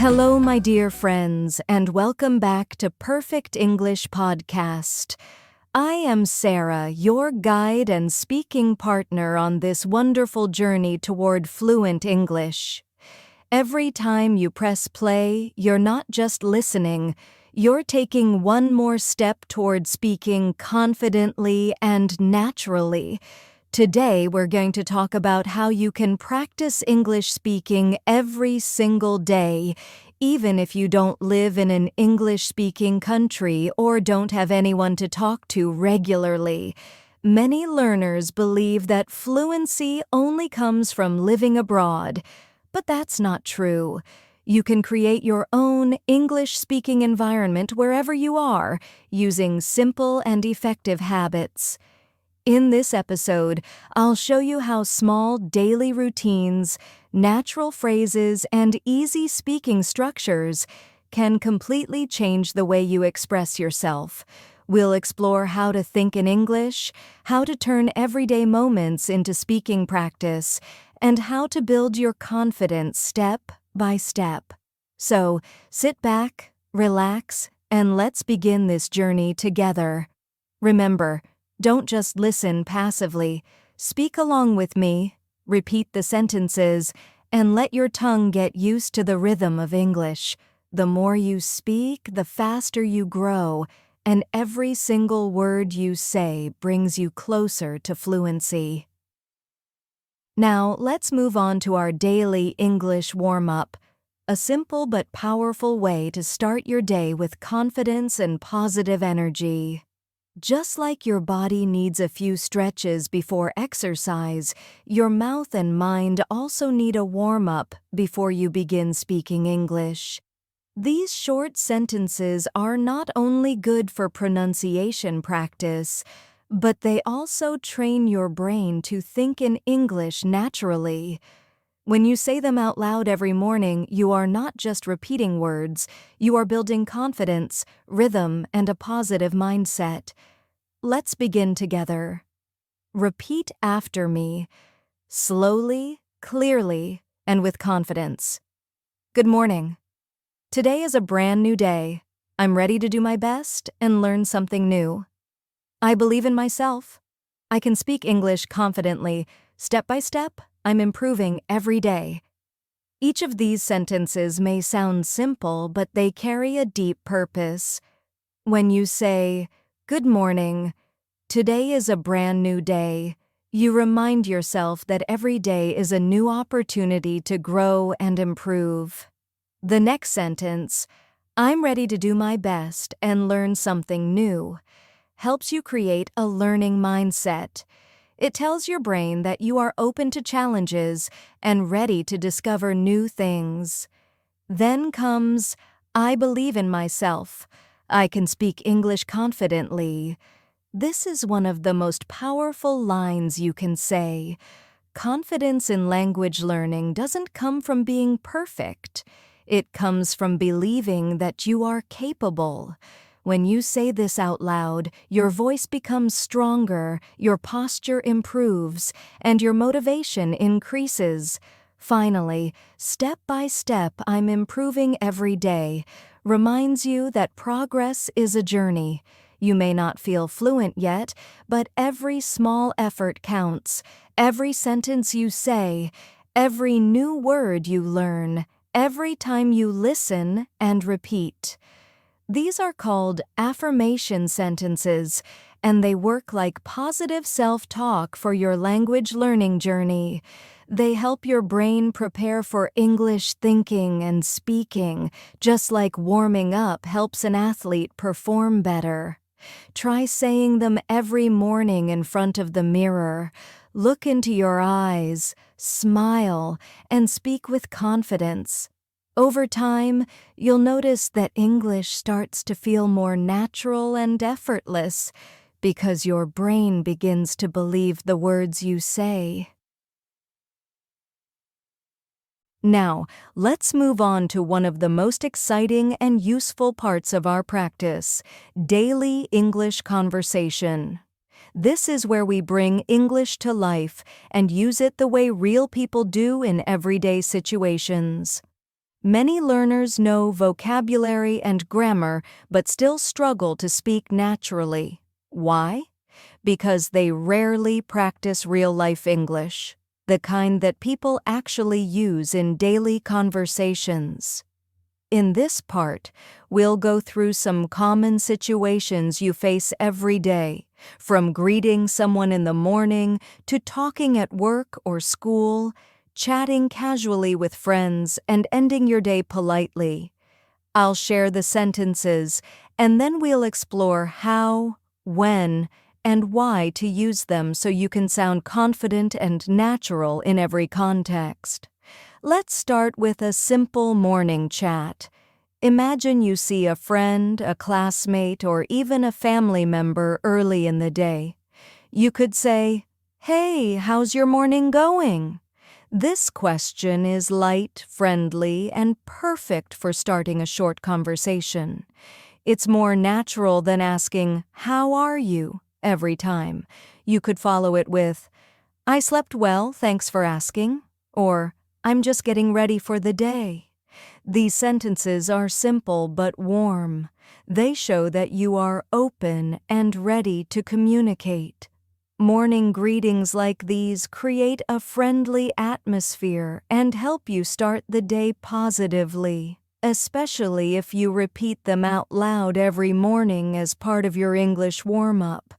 Hello, my dear friends, and welcome back to Perfect English Podcast. I am Sarah, your guide and speaking partner on this wonderful journey toward fluent English. Every time you press play, you're not just listening, you're taking one more step toward speaking confidently and naturally. Today, we're going to talk about how you can practice English speaking every single day, even if you don't live in an English-speaking country or don't have anyone to talk to regularly. Many learners believe that fluency only comes from living abroad, but that's not true. You can create your own English-speaking environment wherever you are, using simple and effective habits. In this episode, I'll show you how small daily routines, natural phrases, and easy speaking structures can completely change the way you express yourself. We'll explore how to think in English, how to turn everyday moments into speaking practice, and how to build your confidence step by step. So, sit back, relax, and let's begin this journey together. Remember, don't just listen passively. Speak along with me, repeat the sentences, and let your tongue get used to the rhythm of English. The more you speak, the faster you grow, and every single word you say brings you closer to fluency. Now, let's move on to our daily English warm-up, a simple but powerful way to start your day with confidence and positive energy. Just like your body needs a few stretches before exercise, your mouth and mind also need a warm-up before you begin speaking English. These short sentences are not only good for pronunciation practice, but they also train your brain to think in English naturally. When you say them out loud every morning, you are not just repeating words, you are building confidence, rhythm, and a positive mindset. Let's begin together. Repeat after me, slowly, clearly, and with confidence. Good morning. Today is a brand new day. I'm ready to do my best and learn something new. I believe in myself. I can speak English confidently. Step by step, I'm improving every day. Each of these sentences may sound simple, but they carry a deep purpose. When you say, "Good morning," "Today is a brand new day," you remind yourself that every day is a new opportunity to grow and improve. The next sentence, "I'm ready to do my best and learn something new," helps you create a learning mindset. It tells your brain that you are open to challenges and ready to discover new things. Then comes, "I believe in myself. I can speak English confidently." This is one of the most powerful lines you can say. Confidence in language learning doesn't come from being perfect. It comes from believing that you are capable. When you say this out loud, your voice becomes stronger, your posture improves, and your motivation increases. Finally, step by step, I'm improving every day, reminds you that progress is a journey. You may not feel fluent yet, but every small effort counts. Every sentence you say, every new word you learn, every time you listen and repeat. These are called affirmation sentences, and they work like positive self-talk for your language learning journey. They help your brain prepare for English thinking and speaking, just like warming up helps an athlete perform better. Try saying them every morning in front of the mirror. Look into your eyes, smile, and speak with confidence. Over time, you'll notice that English starts to feel more natural and effortless because your brain begins to believe the words you say. Now, let's move on to one of the most exciting and useful parts of our practice, daily English conversation. This is where we bring English to life and use it the way real people do in everyday situations. Many learners know vocabulary and grammar but still struggle to speak naturally. Why? Because they rarely practice real-life English, the kind that people actually use in daily conversations. In this part, we'll go through some common situations you face every day, from greeting someone in the morning to talking at work or school, chatting casually with friends, and ending your day politely. I'll share the sentences, and then we'll explore how, when, and why to use them so you can sound confident and natural in every context. Let's start with a simple morning chat. Imagine you see a friend, a classmate, or even a family member early in the day. You could say, "Hey, how's your morning going?" This question is light, friendly, and perfect for starting a short conversation. It's more natural than asking, "How are you?" every time. You could follow it with, "I slept well, thanks for asking," or "I'm just getting ready for the day." These sentences are simple but warm. They show that you are open and ready to communicate. Morning greetings like these create a friendly atmosphere and help you start the day positively, especially if you repeat them out loud every morning as part of your English warm-up.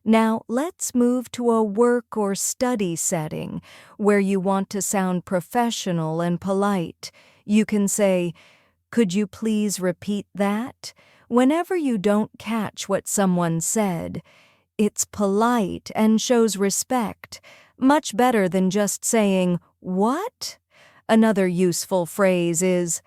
Now, let's move to a work or study setting where you want to sound professional and polite. You can say, "Could you please repeat that?" whenever you don't catch what someone said. It's polite and shows respect, much better than just saying, "What?" Another useful phrase is,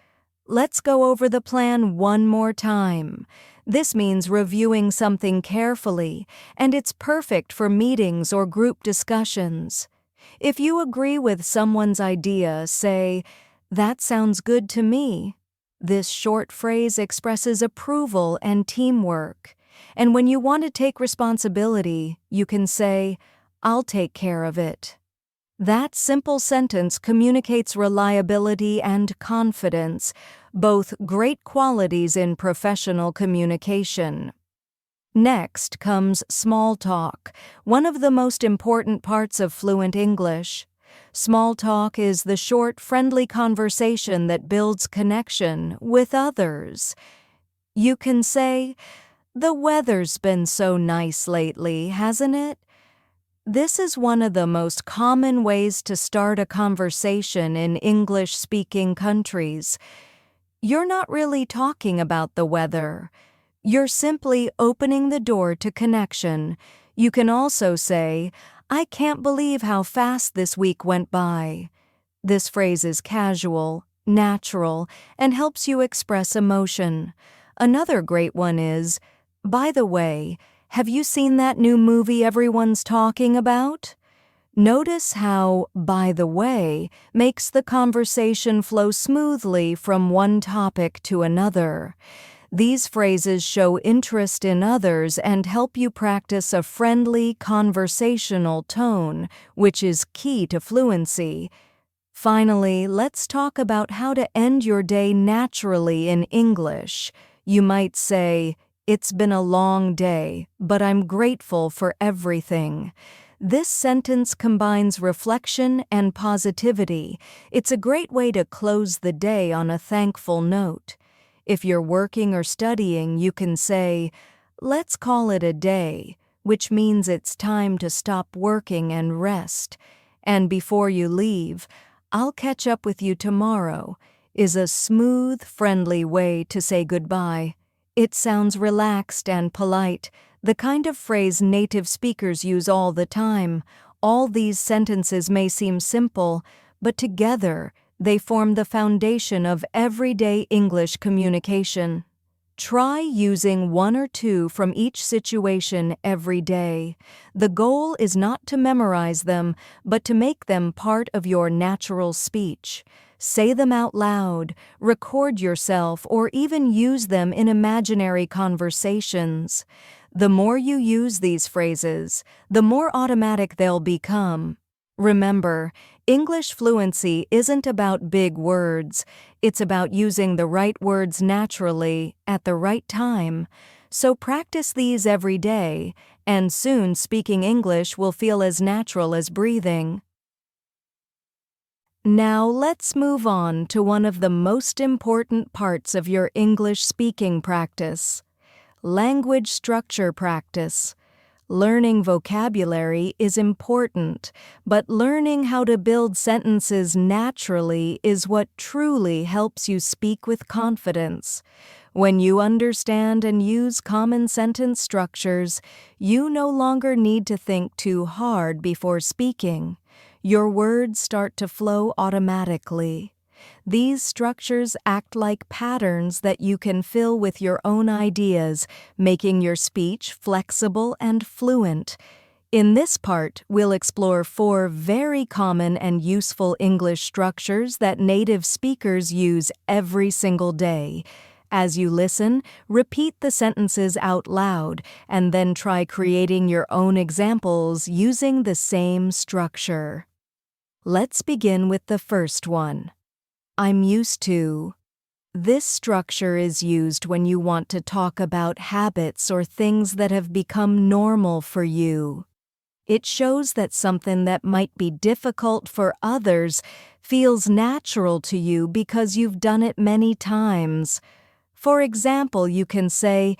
"Let's go over the plan one more time." This means reviewing something carefully, and it's perfect for meetings or group discussions. If you agree with someone's idea, say, "That sounds good to me." This short phrase expresses approval and teamwork. And when you want to take responsibility, you can say, "I'll take care of it." That simple sentence communicates reliability and confidence, both great qualities in professional communication. Next comes small talk, one of the most important parts of fluent English. Small talk is the short, friendly conversation that builds connection with others. You can say, "The weather's been so nice lately, hasn't it?" This is one of the most common ways to start a conversation in English-speaking countries. You're not really talking about the weather. You're simply opening the door to connection. You can also say, "I can't believe how fast this week went by." This phrase is casual, natural, and helps you express emotion. Another great one is, "By the way, have you seen that new movie everyone's talking about?" Notice how, "by the way," makes the conversation flow smoothly from one topic to another. These phrases show interest in others and help you practice a friendly, conversational tone, which is key to fluency. Finally, let's talk about how to end your day naturally in English. You might say, "It's been a long day, but I'm grateful for everything." This sentence combines reflection and positivity. It's a great way to close the day on a thankful note. If you're working or studying, you can say, "Let's call it a day," which means it's time to stop working and rest. And before you leave, "I'll catch up with you tomorrow," is a smooth, friendly way to say goodbye. It sounds relaxed and polite, the kind of phrase native speakers use all the time. All these sentences may seem simple, but together they form the foundation of everyday English communication. Try using one or two from each situation every day. The goal is not to memorize them, but to make them part of your natural speech. Say them out loud, record yourself, or even use them in imaginary conversations. The more you use these phrases, the more automatic they'll become. Remember, English fluency isn't about big words. It's about using the right words naturally at the right time. So practice these every day, and soon speaking English will feel as natural as breathing. Now let's move on to one of the most important parts of your English speaking practice: language structure practice. Learning vocabulary is important, but learning how to build sentences naturally is what truly helps you speak with confidence. When you understand and use common sentence structures, you no longer need to think too hard before speaking. Your words start to flow automatically. These structures act like patterns that you can fill with your own ideas, making your speech flexible and fluent. In this part, we'll explore 4 very common and useful English structures that native speakers use every single day. As you listen, repeat the sentences out loud, and then try creating your own examples using the same structure. Let's begin with the first one. I'm used to. This structure is used when you want to talk about habits or things that have become normal for you. It shows that something that might be difficult for others feels natural to you because you've done it many times. For example, you can say,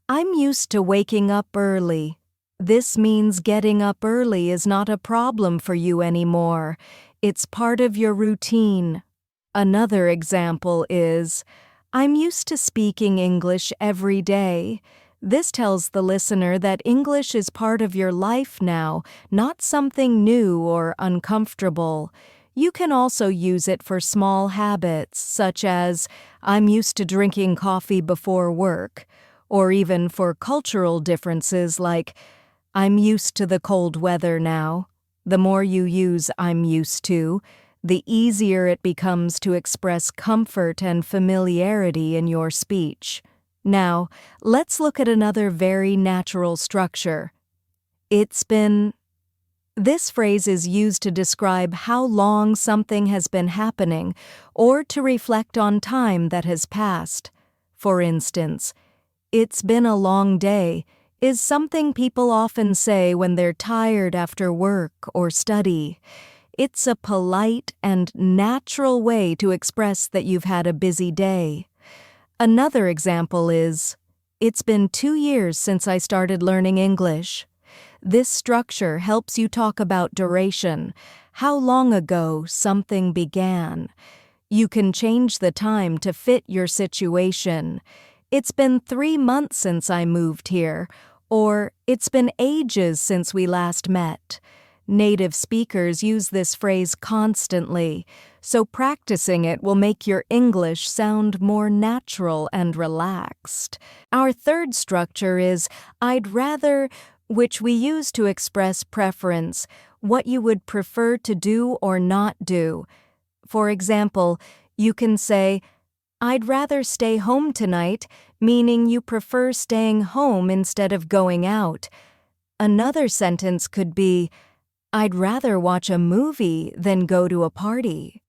I'm used to waking up early. This means getting up early is not a problem for you anymore. It's part of your routine. Another example is, I'm used to speaking English every day. This tells the listener that English is part of your life now, not something new or uncomfortable. You can also use it for small habits, such as, I'm used to drinking coffee before work, or even for cultural differences like, I'm used to the cold weather now. The more you use I'm used to, the easier it becomes to express comfort and familiarity in your speech. Now, let's look at another very natural structure. It's been. This phrase is used to describe how long something has been happening or to reflect on time that has passed. For instance, it's been a long day is something people often say when they're tired after work or study. It's a polite and natural way to express that you've had a busy day. Another example is, it's been 2 years since I started learning English. This structure helps you talk about duration, how long ago something began. You can change the time to fit your situation. It's been 3 months since I moved here, or it's been ages since we last met. Native speakers use this phrase constantly, so practicing it will make your English sound more natural and relaxed. Our third structure is I'd rather, which we use to express preference, what you would prefer to do or not do. For example, you can say, I'd rather stay home tonight, meaning you prefer staying home instead of going out. Another sentence could be, I'd rather watch a movie than go to a party.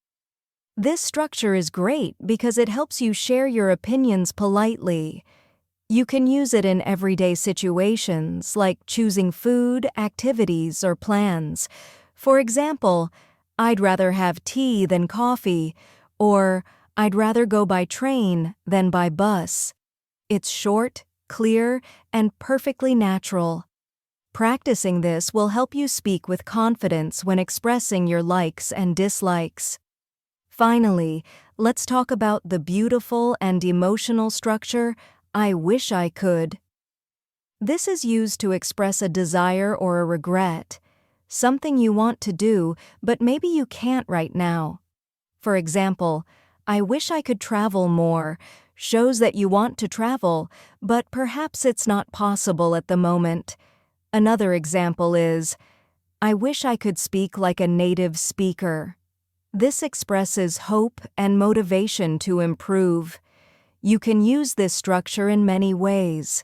This structure is great because it helps you share your opinions politely. You can use it in everyday situations like choosing food, activities, or plans. For example, I'd rather have tea than coffee, or I'd rather go by train than by bus. It's short, clear, and perfectly natural. Practicing this will help you speak with confidence when expressing your likes and dislikes. Finally, let's talk about the beautiful and emotional structure, I wish I could. This is used to express a desire or a regret, something you want to do, but maybe you can't right now. For example, I wish I could travel more, shows that you want to travel, but perhaps it's not possible at the moment. Another example is, I wish I could speak like a native speaker. This expresses hope and motivation to improve. You can use this structure in many ways.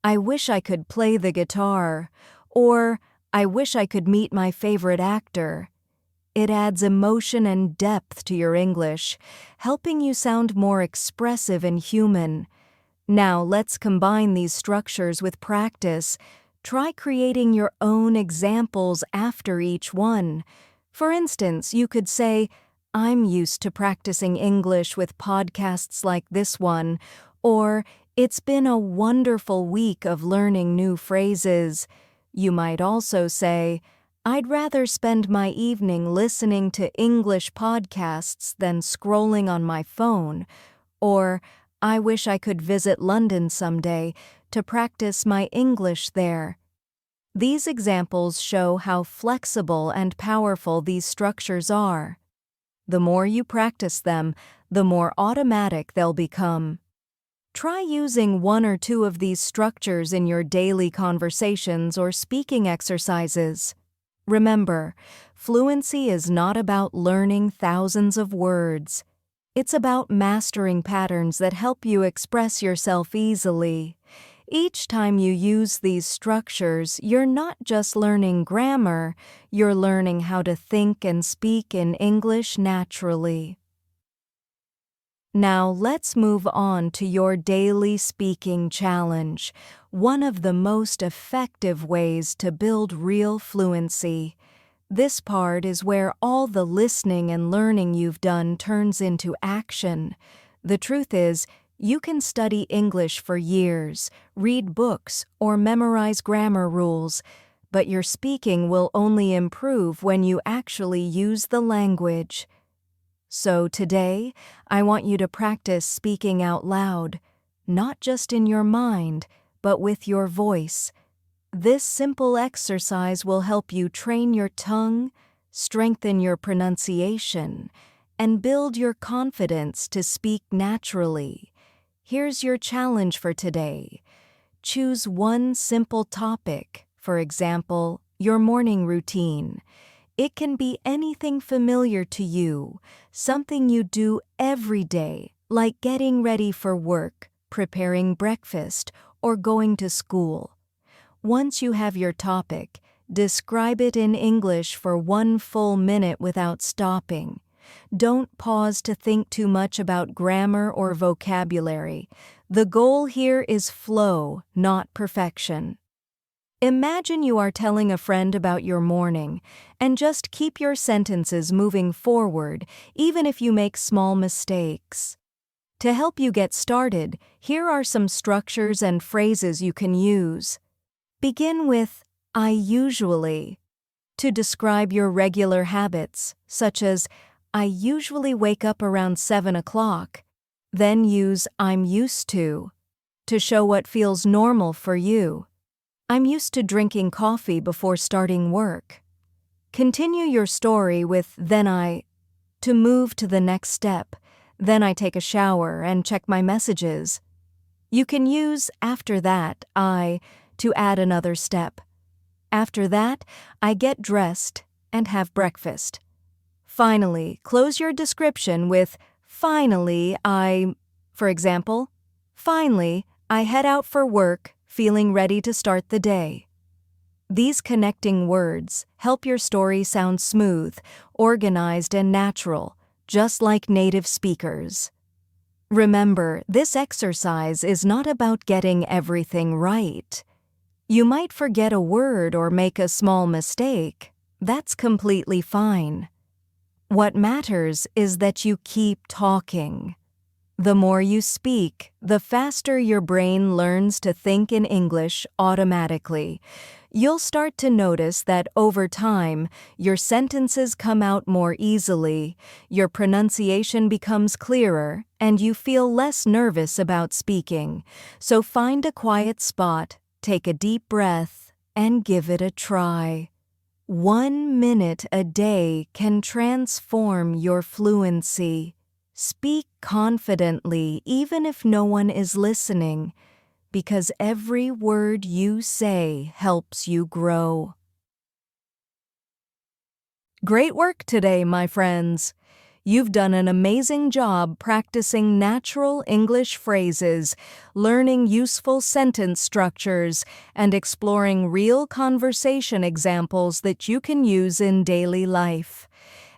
I wish I could play the guitar, or I wish I could meet my favorite actor. It adds emotion and depth to your English, helping you sound more expressive and human. Now, let's combine these structures with practice. Try creating your own examples after each one. For instance, you could say, "I'm used to practicing English with podcasts like this one," or "It's been a wonderful week of learning new phrases." You might also say, "I'd rather spend my evening listening to English podcasts than scrolling on my phone," or "I wish I could visit London someday to practice my English there." These examples show how flexible and powerful these structures are. The more you practice them, the more automatic they'll become. Try using one or two of these structures in your daily conversations or speaking exercises. Remember, fluency is not about learning thousands of words. It's about mastering patterns that help you express yourself easily. Each time you use these structures, you're not just learning grammar, you're learning how to think and speak in English naturally. Now let's move on to your daily speaking challenge, one of the most effective ways to build real fluency. This part is where all the listening and learning you've done turns into action. The truth is, you can study English for years, read books, or memorize grammar rules, but your speaking will only improve when you actually use the language. So today, I want you to practice speaking out loud, not just in your mind, but with your voice. This simple exercise will help you train your tongue, strengthen your pronunciation, and build your confidence to speak naturally. Here's your challenge for today. Choose one simple topic, for example, your morning routine. It can be anything familiar to you, something you do every day, like getting ready for work, preparing breakfast, or going to school. Once you have your topic, describe it in English for 1 full minute without stopping. Don't pause to think too much about grammar or vocabulary. The goal here is flow, not perfection. Imagine you are telling a friend about your morning, and just keep your sentences moving forward, even if you make small mistakes. To help you get started, here are some structures and phrases you can use. Begin with "I usually" to describe your regular habits, such as "I usually wake up around 7 o'clock." Then use "I'm used to" show what feels normal for you. "I'm used to drinking coffee before starting work." Continue your story with "then I" to move to the next step. "Then I take a shower and check my messages." You can use "after that, I" to add another step. "After that, I get dressed and have breakfast." Finally, close your description with "finally, I," for example, "finally, I head out for work, feeling ready to start the day." These connecting words help your story sound smooth, organized, and natural, just like native speakers. Remember, this exercise is not about getting everything right. You might forget a word or make a small mistake. That's completely fine. What matters is that you keep talking. The more you speak, the faster your brain learns to think in English automatically. You'll start to notice that over time, your sentences come out more easily, your pronunciation becomes clearer, and you feel less nervous about speaking. So find a quiet spot, take a deep breath, and give it a try. 1 minute a day can transform your fluency. Speak confidently even if no one is listening, because every word you say helps you grow. Great work today, my friends! You've done an amazing job practicing natural English phrases, learning useful sentence structures, and exploring real conversation examples that you can use in daily life.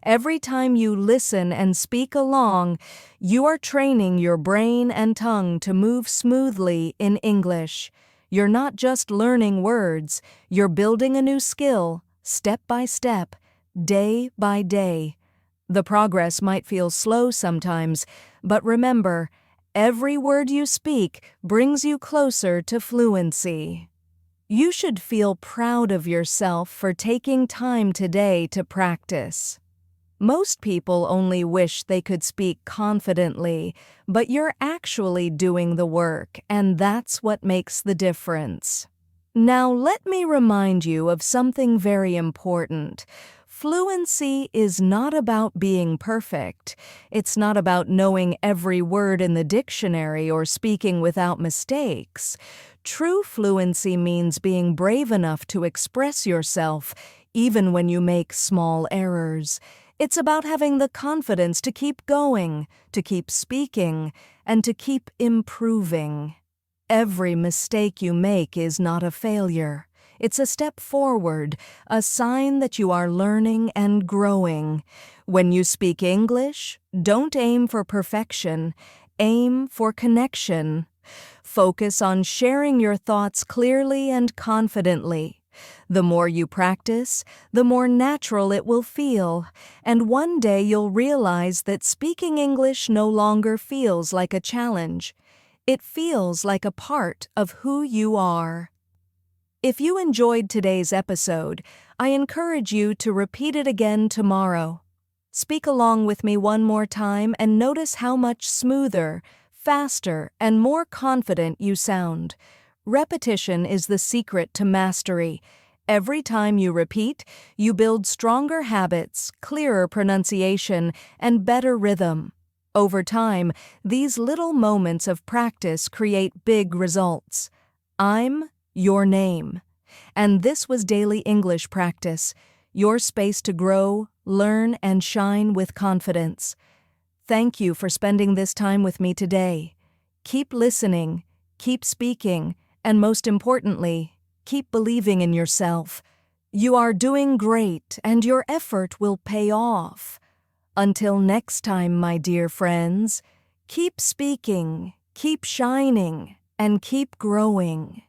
Every time you listen and speak along, you are training your brain and tongue to move smoothly in English. You're not just learning words, you're building a new skill, step by step, day by day. The progress might feel slow sometimes, but remember, every word you speak brings you closer to fluency. You should feel proud of yourself for taking time today to practice. Most people only wish they could speak confidently, but you're actually doing the work, and that's what makes the difference. Now, let me remind you of something very important. Fluency is not about being perfect. It's not about knowing every word in the dictionary or speaking without mistakes. True fluency means being brave enough to express yourself, even when you make small errors. It's about having the confidence to keep going, to keep speaking, and to keep improving. Every mistake you make is not a failure. It's a step forward, a sign that you are learning and growing. When you speak English, don't aim for perfection, aim for connection. Focus on sharing your thoughts clearly and confidently. The more you practice, the more natural it will feel, and one day you'll realize that speaking English no longer feels like a challenge. It feels like a part of who you are. If you enjoyed today's episode, I encourage you to repeat it again tomorrow. Speak along with me one more time and notice how much smoother, faster, and more confident you sound. Repetition is the secret to mastery. Every time you repeat, you build stronger habits, clearer pronunciation, and better rhythm. Over time, these little moments of practice create big results. I'm your name. And this was Daily English Practice, your space to grow, learn, and shine with confidence. Thank you for spending this time with me today. Keep listening, keep speaking, and most importantly, keep believing in yourself. You are doing great, and your effort will pay off. Until next time, my dear friends, keep speaking, keep shining, and keep growing.